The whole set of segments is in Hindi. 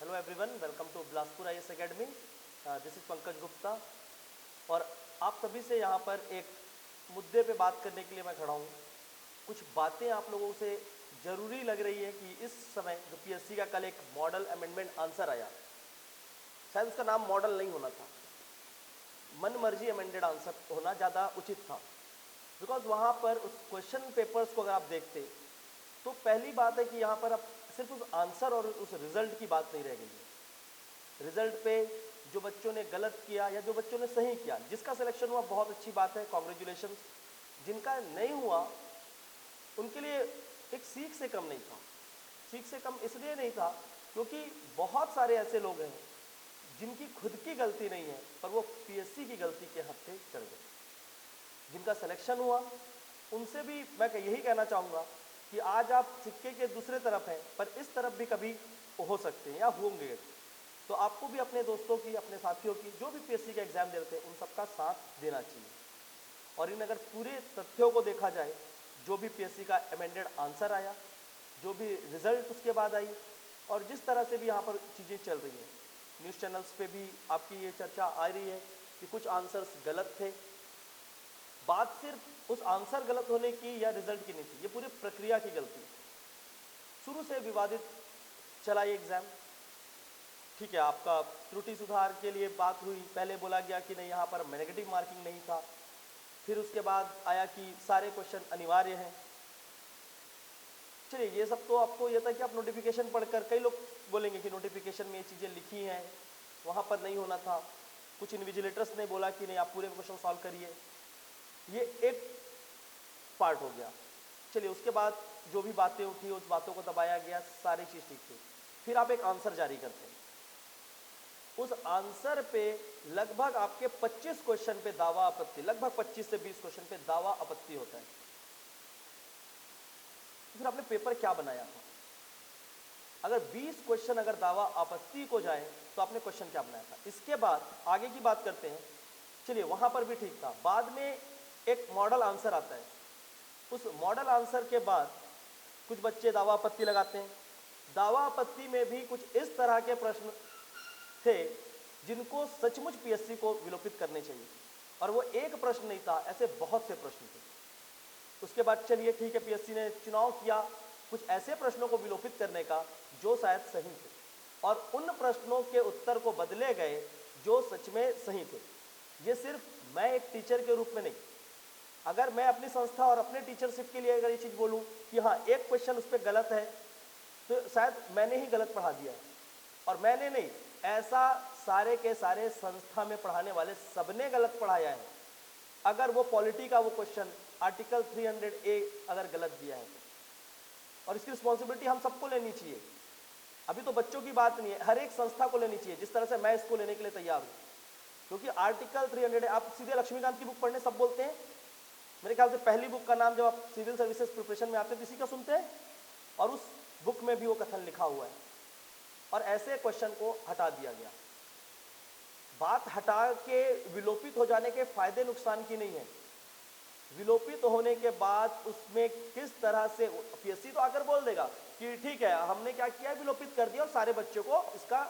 Hello everyone, welcome to Bilaspur IAS academy. This is Pankaj Gupta और आप सभी से यहाँ पर एक मुद्दे पे बात करने के लिए मैं खड़ा हूँ। कुछ बातें आप लोगों से ज़रूरी लग रही है कि इस समय जो पीएससी का कल एक मॉडल अमेंडमेंट आंसर आया, शायद उसका नाम मॉडल नहीं होना था, मन मर्जी अमेंडेड आंसर होना ज़्यादा उचित था। बिकॉज वहाँ पर उस क्वेश्चन पेपर्स को अगर आप देखते तो पहली बात है कि यहाँ पर अब सिर्फ उस आंसर और उस रिजल्ट की बात नहीं रह गई है। रिजल्ट पे जो बच्चों ने गलत किया या जो बच्चों ने सही किया, जिसका सिलेक्शन हुआ बहुत अच्छी बात है, कॉन्ग्रेचुलेशन। जिनका नहीं हुआ उनके लिए एक सीख से कम नहीं था। सीख से कम इसलिए नहीं था क्योंकि बहुत सारे ऐसे लोग हैं जिनकी खुद की गलती नहीं है पर वो पीएससी की गलती के हाथ से चढ़ गए। जिनका सिलेक्शन हुआ उनसे भी मैं यही कहना चाहूँगा कि आज आप सिक्के के दूसरे तरफ हैं पर इस तरफ भी कभी हो सकते हैं या होंगे। तो आपको भी अपने दोस्तों की, अपने साथियों की, जो भी पीएससी का एग्जाम दे रहे थे, उन सबका साथ देना चाहिए। और इन अगर पूरे तथ्यों को देखा जाए, जो भी पीएससी का अमेंडेड आंसर आया, जो भी रिजल्ट उसके बाद आई और जिस तरह से भी यहाँ पर चीज़ें चल रही हैं, न्यूज़ चैनल्स पे भी आपकी ये चर्चा आ रही है कि कुछ आंसर्स गलत थे। बात सिर्फ उस आंसर गलत होने की या रिजल्ट की नहीं थी, ये पूरी प्रक्रिया की गलती है। शुरू से विवादित चला ये एग्जाम। ठीक है, आपका त्रुटि सुधार के लिए बात हुई, पहले बोला गया कि नहीं यहाँ पर नेगेटिव मार्किंग नहीं था, फिर उसके बाद आया कि सारे क्वेश्चन अनिवार्य हैं। चलिए, ये सब तो आपको ये था कि आप नोटिफिकेशन पढ़कर, कई लोग बोलेंगे कि नोटिफिकेशन में ये चीज़ें लिखी हैं, वहाँ पर नहीं होना था। कुछ इन्विजिलेटर्स ने बोला कि नहीं आप पूरे क्वेश्चन सॉल्व करिए, ये एक पार्ट हो गया। चलिए, उसके बाद जो भी बातें उठी उस बातों को दबाया गया, सारी चीज़ ठीक थी। फिर आप एक आंसर जारी करते हैं, उस आंसर पे लगभग आपके 25 क्वेश्चन पे दावा आपत्ति, लगभग 25 से 20 क्वेश्चन पे दावा आपत्ति होता है। फिर आपने पेपर क्या बनाया था? अगर 20 क्वेश्चन अगर दावा आपत्ति को जाए तो आपने क्वेश्चन क्या बनाया था? इसके बाद आगे की बात करते हैं। चलिए, वहां पर भी ठीक था। बाद में एक मॉडल आंसर आता है, उस मॉडल आंसर के बाद कुछ बच्चे दावा आपत्ति लगाते हैं। दावा आपत्ति में भी कुछ इस तरह के प्रश्न थे जिनको सचमुच पीएससी को विलोपित करने चाहिए, और वो एक प्रश्न नहीं था, ऐसे बहुत से प्रश्न थे। उसके बाद चलिए ठीक है, पीएससी ने चुनाव किया कुछ ऐसे प्रश्नों को विलोपित करने का जो शायद सही थे, और उन प्रश्नों के उत्तर को बदले गए जो सच में सही थे। ये सिर्फ मैं एक टीचर के रूप में नहीं, अगर मैं अपनी संस्था और अपने टीचरशिप के लिए अगर ये चीज़ बोलूँ कि हाँ एक क्वेश्चन उस पर गलत है तो शायद मैंने ही गलत पढ़ा दिया है। और मैंने नहीं, ऐसा सारे के सारे संस्था में पढ़ाने वाले सबने गलत पढ़ाया है। अगर वो पॉलिटी का वो क्वेश्चन आर्टिकल 300A अगर गलत दिया है, और इसकी रिस्पॉन्सिबिलिटी हम सबको लेनी चाहिए। अभी तो बच्चों की बात नहीं है, हर एक संस्था को लेनी चाहिए, जिस तरह से मैं इसको लेने के लिए तैयार हूँ। क्योंकि आर्टिकल 300, आप सीधे लक्ष्मीकांत की बुक पढ़ने सब बोलते हैं। मेरे ख्याल से पहली बुक का नाम जब आप सिविल सर्विसेज प्रिपरेशन में आते हैं किसी का सुनते हैं, और उस बुक में भी वो कथन लिखा हुआ है। और ऐसे क्वेश्चन को हटा दिया गया। बात हटा के विलोपित हो जाने के फायदे नुकसान की नहीं है, विलोपित होने के बाद उसमें किस तरह से पीएससी तो आकर बोल देगा कि ठीक है हमने क्या किया, विलोपित कर दिया और सारे बच्चों को इसका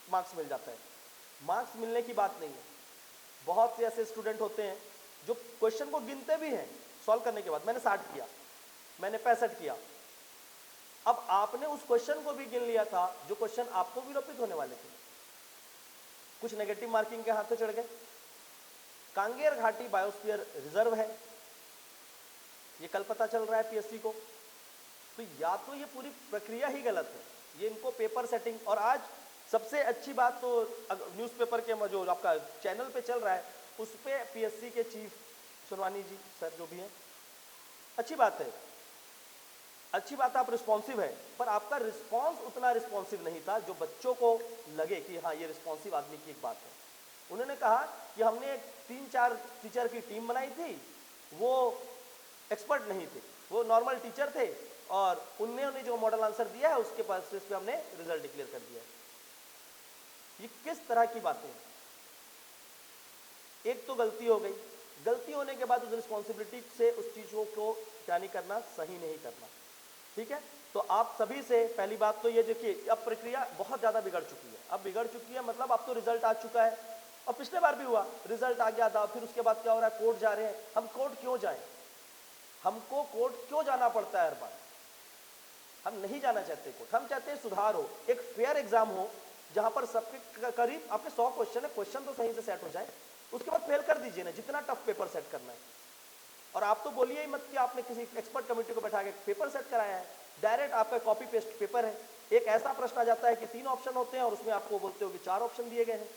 मार्क्स मिल जाता है। मार्क्स मिलने की बात नहीं है। बहुत से ऐसे स्टूडेंट होते हैं जो क्वेश्चन को गिनते भी हैं सॉल्व करने के बाद, मैंने 60 किया, मैंने 65 किया। अब आपने उस क्वेश्चन को भी गिन लिया था जो क्वेश्चन आपको विलोपित होने वाले थे। कुछ नेगेटिव मार्किंग के हाथ से चढ़ गए। कांगेर घाटी बायोस्फीयर रिजर्व है, ये कल पता चल रहा है पीएससी को। तो या तो ये पूरी प्रक्रिया ही गलत है, ये इनको पेपर सेटिंग। और आज सबसे अच्छी बात तो न्यूज़पेपर के जो आपका चैनल पे चल रहा है उस पर पीएससी के चीफ सुनवानी जी सर जो भी हैं, अच्छी बात है, अच्छी बात है, आप रिस्पॉन्सिव है, पर आपका रिस्पॉन्स उतना रिस्पॉन्सिव नहीं था जो बच्चों को लगे कि हाँ ये रिस्पॉन्सिव आदमी की एक बात है। उन्होंने कहा कि हमने 3-4 टीचर की टीम बनाई थी, वो एक्सपर्ट नहीं थे, वो नॉर्मल टीचर थे, और उन्होंने जो मॉडल आंसर दिया है उसके पास इस पे हमने रिजल्ट डिक्लेयर कर दिया है। ये किस तरह की बातें हैं? एक तो गलती हो गई, गलती होने के बाद उस रिस्पॉन्सिबिलिटी से उस चीज़ों को जानी करना सही नहीं करना, ठीक है। तो आप सभी से पहली बात तो ये देखिए, अब प्रक्रिया बहुत ज़्यादा बिगड़ चुकी है। अब बिगड़ चुकी है मतलब अब तो रिजल्ट आ चुका है, और पिछले बार भी हुआ, रिजल्ट आ गया था, फिर उसके बाद क्या हो रहा है, कोर्ट जा रहे हैं। हम कोर्ट क्यों जाएं? हमको कोर्ट क्यों जाना पड़ता है हर बार? हम नहीं जाना चाहते कोर्ट, हम चाहते हैं सुधार हो, एक फेयर एग्जाम हो, जहां पर सबके करीब आपके 100 क्वेश्चन है, क्वेश्चन तो सही से सेट हो जाए, उसके बाद फेल कर दीजिए ना, जितना टफ पेपर सेट करना है। और आप तो बोलिए ही मत कि आपने किसी एक्सपर्ट कमेटी को बैठा के पेपर सेट कराया है। डायरेक्ट आपका कॉपी पेस्ट पेपर है, एक ऐसा प्रश्न आ जाता है कि 3 ऑप्शन होते हैं और उसमें आपको बोलते हो कि 4 ऑप्शन दिए गए हैं।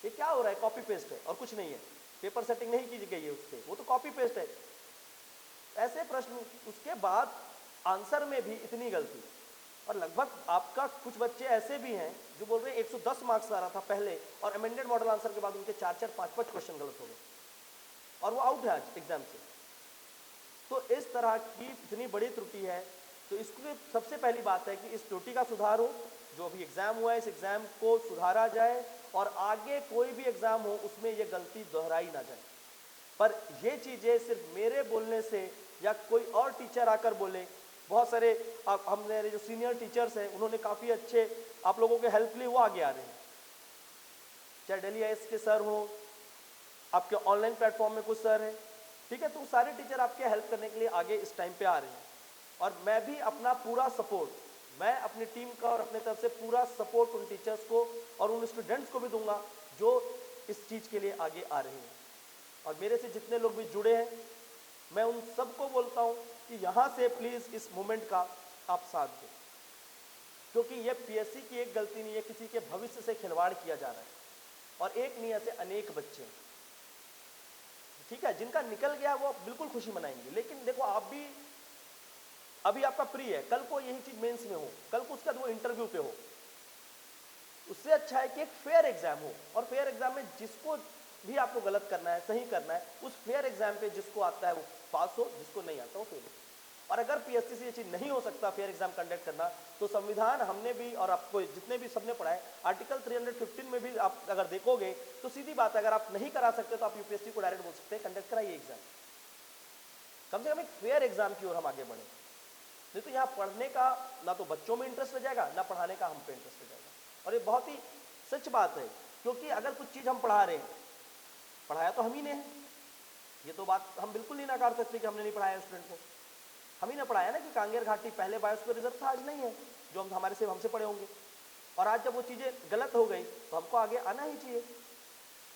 ये क्या हो रहा है? कॉपी पेस्ट है और कुछ नहीं है, पेपर सेटिंग नहीं की गई है उससे, वो तो कॉपी पेस्ट है। ऐसे प्रश्न, उसके बाद आंसर में भी इतनी गलती, और लगभग आपका कुछ बच्चे ऐसे भी हैं जो बोल रहे हैं 110 मार्क्स आ रहा था पहले, और अमेंडेड मॉडल आंसर के बाद उनके 4-4, 5-5 क्वेश्चन गलत हो गए और वो आउट है आज एग्जाम से। तो इस तरह की इतनी बड़ी त्रुटि है, तो इसकी सबसे पहली बात है कि इस त्रुटि का सुधार हो। जो अभी एग्जाम हुआ है, इस एग्जाम को सुधारा जाए और आगे कोई भी एग्जाम हो उसमें ये गलती दोहराई ना जाए। पर ये चीजें सिर्फ मेरे बोलने से या कोई और टीचर आकर बोले, बहुत सारे हमने जो सीनियर टीचर्स हैं उन्होंने काफी अच्छे आप लोगों के हेल्प लिए वो आगे आ रहे हैं, चाहे दिल्ली आईएएस के सर हो, आपके ऑनलाइन प्लेटफॉर्म में कुछ सर हैं, ठीक है, तो सारे टीचर आपके हेल्प करने के लिए आगे इस टाइम पे आ रहे हैं। और मैं भी अपना पूरा सपोर्ट, मैं अपनी टीम का और अपने तरफ से पूरा सपोर्ट उन टीचर्स को और उन स्टूडेंट्स को भी दूंगा जो इस चीज के लिए आगे आ रहे हैं। और मेरे से जितने लोग भी जुड़े हैं, मैं उन सबको बोलता हूं कि यहां से प्लीज इस मूवमेंट का आप साथ दें, क्योंकि ये पीएससी की एक गलती नहीं है, किसी के भविष्य से खिलवाड़ किया जा रहा है, और एक नहीं ऐसे अनेक बच्चे, ठीक है, जिनका निकल गया वो बिल्कुल खुशी मनाएंगे। लेकिन देखो, आप भी अभी आपका प्री है, कल को यही चीज मेंस में हो, कल को उसके बाद वो इंटरव्यू पे हो, उससे अच्छा है कि एक फेयर एग्जाम हो, और फेयर एग्जाम में जिसको भी आपको गलत करना है, सही करना है, उस फेयर एग्जाम पे जिसको आता है वो पास हो, जिसको नहीं आता वो फेल हो। और अगर पीएससी से ये चीज नहीं हो सकता फेयर एग्जाम कंडक्ट करना, तो संविधान हमने भी और आपको जितने भी सबने पढ़ा है, आर्टिकल 315 में भी आप अगर देखोगे तो सीधी बात है, अगर आप नहीं करा सकते तो आप यूपीएससी को डायरेक्ट बोल सकते हैं कंडक्ट कराइए एग्जाम, कम से कम एक फेयर एग्जाम की ओर हम आगे बढ़े। नहीं तो यहाँ पढ़ने का ना तो बच्चों में इंटरेस्ट रह जाएगा, ना पढ़ाने का हम पे इंटरेस्ट रह जाएगा। और ये बहुत ही सच बात है, क्योंकि अगर कुछ चीज हम पढ़ा रहे हैं, पढ़ाया तो हम ही ने है, ये तो बात हम बिल्कुल नहीं नकार सकते कि हमने नहीं पढ़ाया स्टूडेंट को, हम ही ने पढ़ाया ना कि कांगेर घाटी पहले बायोस्फीयर रिजर्व था, आज नहीं है, जो हम हमारे से हमसे पढ़े होंगे। और आज जब वो चीजें गलत हो गई तो हमको आगे आना ही चाहिए।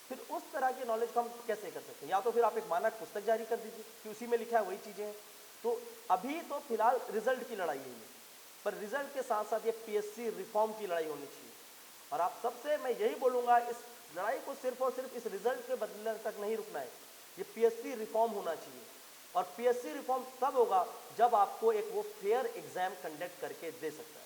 फिर उस तरह के नॉलेज को हम कैसे कर सकते हैं? या तो फिर आप एक मानक पुस्तक जारी कर दीजिए कि उसी में लिखा है वही चीजें हैं। तो अभी तो फिलहाल रिजल्ट की लड़ाई है ये, पर रिजल्ट के साथ साथ ये पीएससी रिफॉर्म की लड़ाई होनी चाहिए। और आप सबसे मैं यही बोलूंगा, इस लड़ाई को सिर्फ और सिर्फ इस रिजल्ट के बदलने तक नहीं रुकना है, ये पीएससी रिफॉर्म होना चाहिए। और पीएससी रिफॉर्म तब होगा जब आपको एक वो फेयर एग्जाम कंडक्ट करके दे सकता है।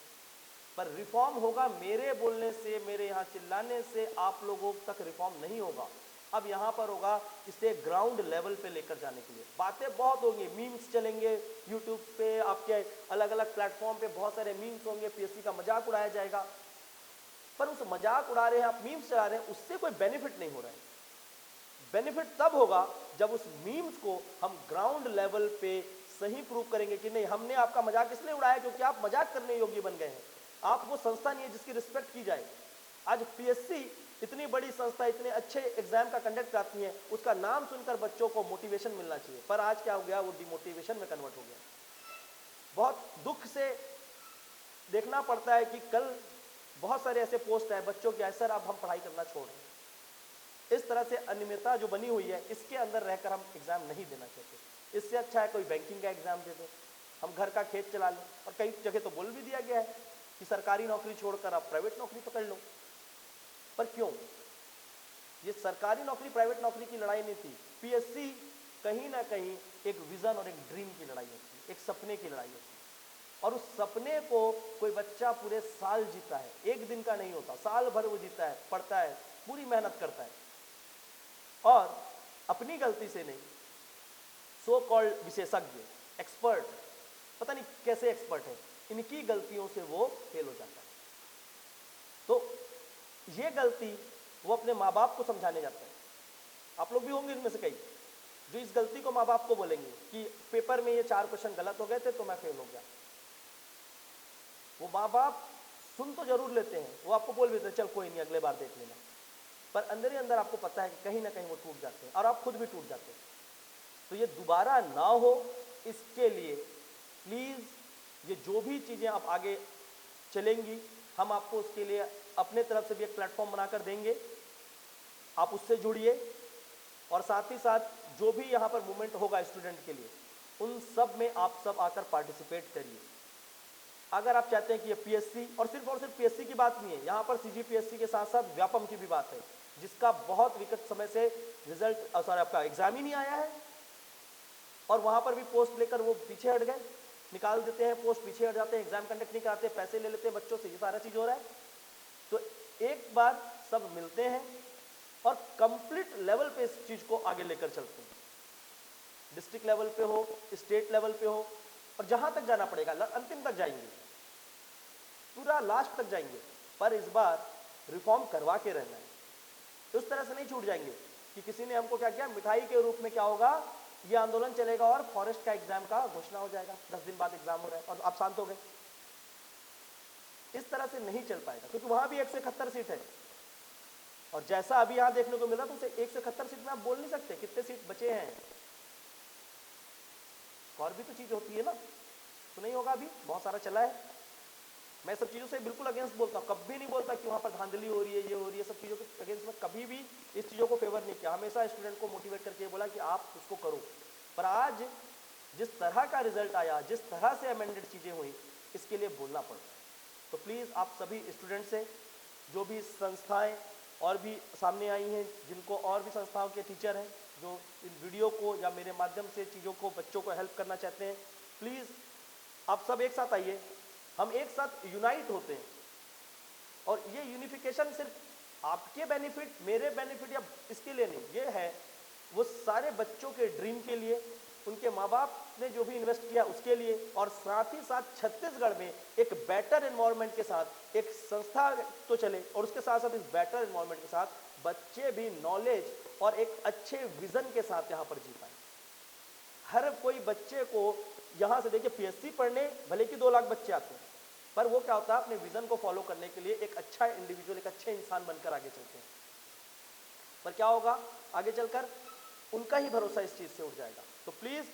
पर रिफॉर्म होगा मेरे बोलने से, मेरे यहाँ चिल्लाने से आप लोगों तक रिफॉर्म नहीं होगा। अब यहाँ पर होगा इसे ग्राउंड लेवल पे लेकर जाने के लिए। बातें बहुत होंगी, मीम्स चलेंगे यूट्यूब पे, आपके अलग अलग प्लेटफॉर्म पे बहुत सारे मीम्स होंगे, पीएससी का मजाक उड़ाया जाएगा। पर उस मजाक उड़ा रहे हैं आप, मीम्स चला रहे हैं, उससे कोई बेनिफिट नहीं हो रहा है। बेनिफिट तब होगा जब उस मीम्स को हम ग्राउंड लेवल पे सही प्रूव करेंगे कि नहीं, हमने आपका मजाक इसलिए उड़ाया क्योंकि आप मजाक करने योग्य बन गए हैं, आप वो संस्था नहीं है जिसकी रिस्पेक्ट की जाए। आज पीएससी इतनी बड़ी संस्था, इतने अच्छे एग्जाम का कंडक्ट करती है, उसका नाम सुनकर बच्चों को मोटिवेशन मिलना चाहिए, पर आज क्या हो गया, वो डिमोटिवेशन में कन्वर्ट हो गया। बहुत दुख से देखना पड़ता है कि कल बहुत सारे ऐसे पोस्ट है बच्चों के, सर अब हम पढ़ाई करना छोड़ रहे हैं। इस तरह से अनियमितता जो बनी हुई है, इसके अंदर रहकर हम एग्जाम नहीं देना चाहते। इससे अच्छा है कोई बैंकिंग का एग्जाम दे दो, हम घर का खेत चला लें। और कई जगह तो बोल भी दिया गया है कि सरकारी नौकरी छोड़कर आप प्राइवेट नौकरी पकड़ लो। पर क्यों? ये सरकारी नौकरी प्राइवेट नौकरी की लड़ाई नहीं थी, पीएससी कहीं ना कहीं एक विजन और एक ड्रीम की लड़ाई होती है, एक सपने की लड़ाई होती है। और उस सपने को कोई बच्चा पूरे साल जीता है, एक दिन का नहीं होता, साल भर वो जीता है, पढ़ता है, पूरी मेहनत करता है, और अपनी गलती से नहीं, सो कॉल्ड विशेषज्ञ, एक्सपर्ट, पता नहीं कैसे एक्सपर्ट है, इनकी गलतियों से वो फेल हो जाता है। तो ये गलती वो अपने माँ बाप को समझाने जाता है। आप लोग भी होंगे इनमें से कई जो इस गलती को माँ बाप को बोलेंगे कि पेपर में ये 4 क्वेश्चन गलत हो गए थे तो मैं फेल हो गया। वो माँ बाप सुन तो जरूर लेते हैं, वो आपको बोल भी देते हैं चल कोई नहीं अगले बार देख लेना, पर अंदर ही अंदर आपको पता है कि कहीं ना कहीं वो टूट जाते हैं और आप खुद भी टूट जाते हैं। तो ये दोबारा ना हो, इसके लिए प्लीज़ ये जो भी चीज़ें आप आगे चलेंगी, हम आपको उसके लिए अपने तरफ से भी एक प्लेटफॉर्म बनाकर देंगे, आप उससे जुड़िए। और साथ ही साथ जो भी यहाँ पर मूवमेंट होगा स्टूडेंट के लिए, उन सब में आप सब आकर पार्टिसिपेट करिए। अगर आप चाहते हैं कि ये पीएससी और सिर्फ पीएससी की बात नहीं है, यहाँ पर सीजीपीएससी के साथ साथ व्यापम की भी बात है, जिसका बहुत विकट समय से रिजल्ट आपका एग्जाम ही नहीं आया है, और वहाँ पर भी पोस्ट लेकर वो पीछे हट गए, निकाल देते हैं पोस्ट, पीछे हट जाते हैं, एग्जाम कंडक्ट नहीं कराते, पैसे ले लेते हैं बच्चों से, ये सारा चीज़ हो रहा है। तो एक बार सब मिलते हैं और कंप्लीट लेवल पे इस चीज़ को आगे लेकर चलते हैं, डिस्ट्रिक्ट लेवल पे हो, स्टेट लेवल पे हो, और जहाँ तक जाना पड़ेगा अंतिम तक जाएंगे, पूरा लास्ट तक जाएंगे, पर इस बार रिफॉर्म करवा के रहना है। उस तरह से नहीं छूट जाएंगे कि किसी ने हमको क्या किया, मिठाई के रूप में क्या होगा, ये आंदोलन चलेगा और फॉरेस्ट का एग्जाम का घोषणा हो जाएगा, 10 दिन बाद एग्जाम हो रहा है और आप शांत हो गए। इस तरह से नहीं चल पाएगा, क्योंकि वहां भी 171 सीट है, और जैसा अभी यहां देखने को मिला तो उसे 171 सीट में आप बोल नहीं सकते कितने सीट बचे हैं, और भी तो चीज होती है ना, तो नहीं होगा, अभी बहुत सारा चला है। मैं सब चीज़ों से बिल्कुल अगेंस्ट बोलता हूँ, कभी नहीं बोलता कि वहाँ पर धांधली हो रही है, ये हो रही है, सब चीज़ों के अगेंस्ट में कभी भी इस चीज़ों को फेवर नहीं किया, हमेशा स्टूडेंट को मोटिवेट करके बोला कि आप उसको करो। पर आज जिस तरह का रिजल्ट आया, जिस तरह से अमेंडेड चीज़ें हुई, इसके लिए बोलना पड़ा। तो प्लीज़ आप सभी स्टूडेंट से, जो भी संस्थाएँ और भी सामने आई हैं, जिनको और भी संस्थाओं के टीचर हैं जो इन वीडियो को या मेरे माध्यम से चीज़ों को, बच्चों को हेल्प करना चाहते हैं, प्लीज़ आप सब एक साथ आइए, हम एक साथ यूनाइट होते हैं। और ये यूनिफिकेशन सिर्फ आपके बेनिफिट, मेरे बेनिफिट या इसके लिए नहीं, ये है वो सारे बच्चों के ड्रीम के लिए, उनके माँ बाप ने जो भी इन्वेस्ट किया उसके लिए, और साथ ही साथ छत्तीसगढ़ में एक बेटर एनवायरनमेंट के साथ एक संस्था तो चले, और उसके साथ साथ इस बेटर एनवायरनमेंट के साथ बच्चे भी नॉलेज और एक अच्छे विजन के साथ यहाँ पर जी पाए। हर कोई बच्चे को यहाँ से देखिए, पीएससी पढ़ने भले कि 2 लाख बच्चे आते हैं, पर वो क्या होता है, अपने विजन को फॉलो करने के लिए एक अच्छा इंडिविजुअल, एक अच्छे इंसान बनकर आगे चलते हैं। पर क्या होगा आगे चलकर, उनका ही भरोसा इस चीज़ से उठ जाएगा। तो प्लीज़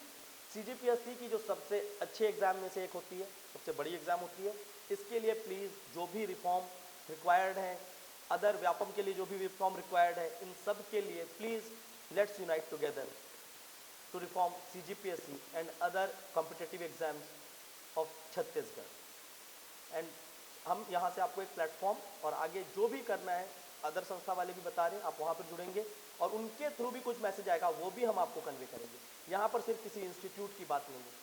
सीजीपीएससी की जो सबसे अच्छे एग्जाम में से एक होती है, सबसे बड़ी एग्जाम होती है, इसके लिए प्लीज़ जो भी रिफॉर्म रिक्वायर्ड है, अदर व्यापम के लिए जो भी रिफॉर्म रिक्वायर्ड है, इन सब के लिए please let's unite together to reform CGPSC and other competitive exams of Chhattisgarh. And हम यहाँ से आपको एक प्लेटफॉर्म और आगे जो भी करना है, अदर संस्था वाले भी बता रहे हैं, आप वहाँ पर जुड़ेंगे और उनके थ्रू भी कुछ मैसेज आएगा, वो भी हम आपको कन्वे करेंगे। यहाँ पर सिर्फ किसी इंस्टीट्यूट की बात नहीं है,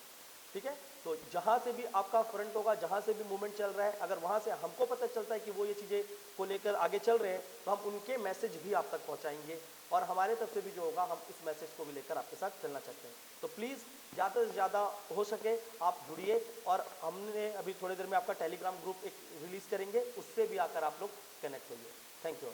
ठीक है। तो जहाँ से भी आपका फ्रंट होगा, जहाँ से भी मूवमेंट चल रहा है, अगर वहाँ से हमको पता चलता है कि वो ये चीज़ें को लेकर आगे चल रहे हैं, तो हम उनके मैसेज भी आप तक पहुँचाएंगे, और हमारे तरफ से भी जो होगा हम इस मैसेज को भी लेकर आपके साथ चलना चाहते हैं। तो प्लीज़ ज़्यादा से ज़्यादा हो सके आप जुड़िए, और हमने अभी थोड़ी देर में आपका टेलीग्राम ग्रुप एक रिलीज़ करेंगे, उससे भी आकर आप लोग कनेक्ट होइए। Thank you.